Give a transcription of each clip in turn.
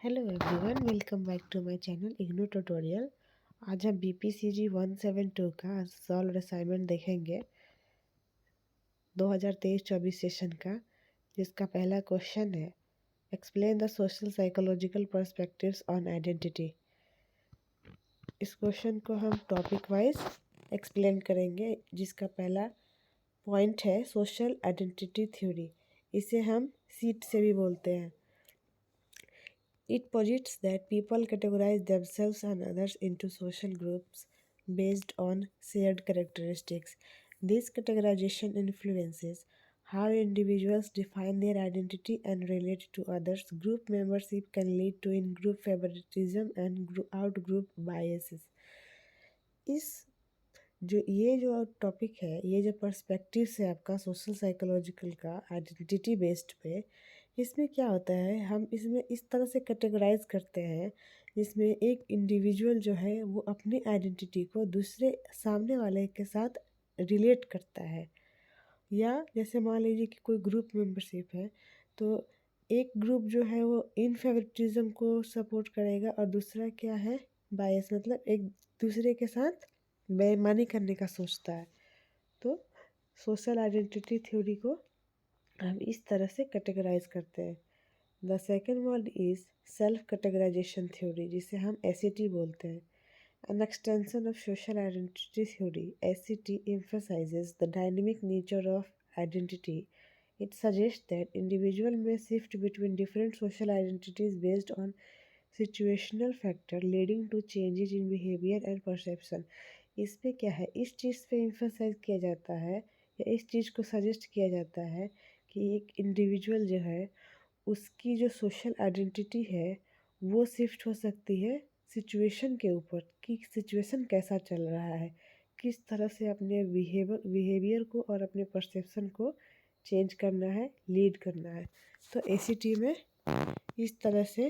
Hello everyone, welcome back to my channel IGNOU tutorial. आज हम BPCG 172 का सॉल्व असाइनमेंट देखेंगे 2023-24 सेशन का, जिसका पहला क्वेश्चन है explain the social psychological perspectives on identity. इस क्वेश्चन को हम टॉपिक वाइज एक्सप्लेन करेंगे, जिसका पहला पॉइंट है सोशल आइडेंटिटी थ्योरी। इसे हम सीट से भी बोलते हैं। It posits that people categorize themselves and others into social groups based on shared characteristics. This categorization influences how individuals define their identity and relate to others. Group membership can lead to in-group favoritism and out-group biases. इस ये जो topic है, ये जो perspective है आपका social psychological का identity based पे, इसमें क्या होता है, हम इसमें इस तरह से कैटेगराइज करते हैं जिसमें एक इंडिविजुअल जो है वो अपनी आइडेंटिटी को दूसरे सामने वाले के साथ रिलेट करता है। या जैसे मान लीजिए कि कोई ग्रुप मेंबरशिप है, तो एक ग्रुप जो है वो इन फेवरेटिज्म को सपोर्ट करेगा और दूसरा क्या है, बायस, मतलब एक दूसरे के साथ बेईमानी करने का सोचता है। तो सोशल आइडेंटिटी थ्योरी को हम इस तरह से कैटेगराइज करते हैं। The second word is self categorisation theory, जिसे हम SAT बोलते हैं। An extension of social identity theory, SCT emphasizes the dynamic nature of identity. It suggests that individuals may shift between different social identities based on situational factors, leading to changes in behavior and perception. इस पे क्या है, इस चीज़ पे emphasize किया जाता है या इस चीज़ को सजेस्ट किया जाता है कि एक इंडिविजुअल जो है उसकी जो सोशल आइडेंटिटी है वो शिफ्ट हो सकती है सिचुएशन के ऊपर, कि सिचुएशन कैसा चल रहा है, किस तरह से अपने बिहेवियर को और अपने परसेप्शन को चेंज करना है, लीड करना है। तो ACT में इस तरह से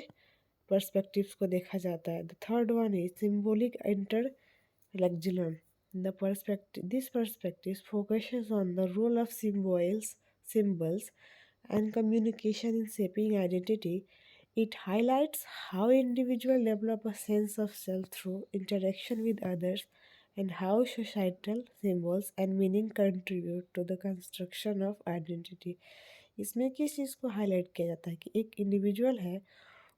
पर्सपेक्टिव्स को देखा जाता है। The third one is symbolic interactionism. This perspective focuses on the role of symbols, and communication in shaping identity. It highlights how individuals develop a sense of self through interaction with others and how societal symbols and meaning contribute to the construction of identity. इसमें किस चीज़ को highlight किया जाता है कि एक individual है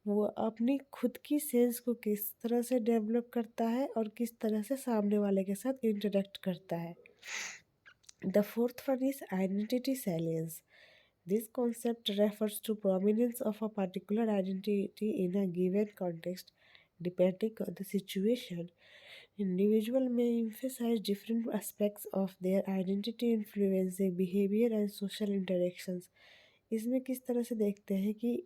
वो अपनी खुद की सेंस को किस तरह से डेवलप करता है और किस तरह से सामने वाले के साथ इंटरेक्ट करता है। The fourth one is identity salience. This concept refers to prominence of a particular identity in a given context. Depending on the situation, individual may emphasize different aspects of their identity influencing behavior and social interactions. इसमें किस तरह से देखते हैं कि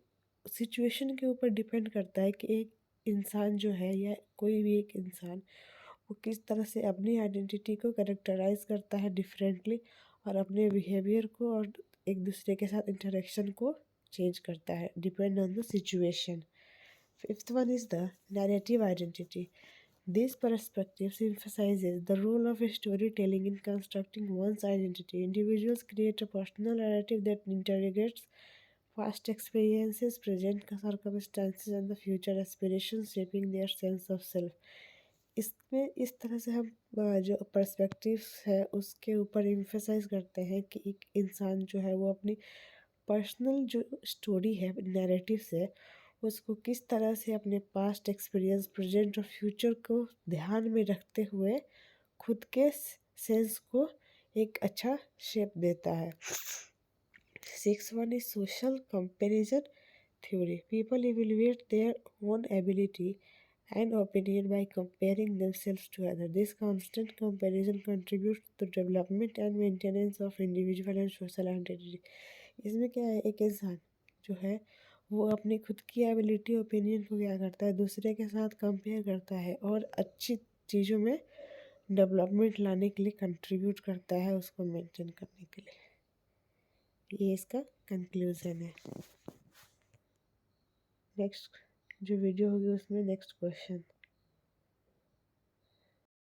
situation के ऊपर depend करता है कि एक इंसान जो है या कोई भी एक इंसान वो किस तरह से अपनी आइडेंटिटी को करेक्टराइज करता है डिफरेंटली और अपने बिहेवियर को और एक दूसरे के साथ इंटरेक्शन को चेंज करता है depend on the situation. Fifth one is the narrative identity. This perspective emphasizes the role of storytelling in constructing one's identity. Individuals create a personal narrative that interrogates past experiences, present circumstances, and the future aspirations, shaping their sense of self. इसमें इस तरह से हम जो perspectives है उसके ऊपर emphasise करते हैं कि एक इंसान जो है वो अपनी पर्सनल जो स्टोरी है नैरेटिव्स है उसको किस तरह से अपने पास्ट एक्सपीरियंस, प्रेजेंट और फ्यूचर को ध्यान में रखते हुए खुद के सेंस को एक अच्छा शेप देता है। Six one is social comparison theory. People evaluate their own ability and opinion by comparing themselves to others. This constant comparison contributes to the development and maintenance of individual and social identity. इसमें क्या है, एक इंसान जो है वो अपनी खुद की एबिलिटी ओपिनियन को क्या करता है, दूसरे के साथ कंपेयर करता है और अच्छी चीज़ों में डेवलपमेंट लाने के लिए कंट्रीब्यूट करता है उसको मेंटेन करने के लिए। ये इसका कंक्लूजन है। नेक्स्ट जो वीडियो होगी उसमें नेक्स्ट क्वेश्चन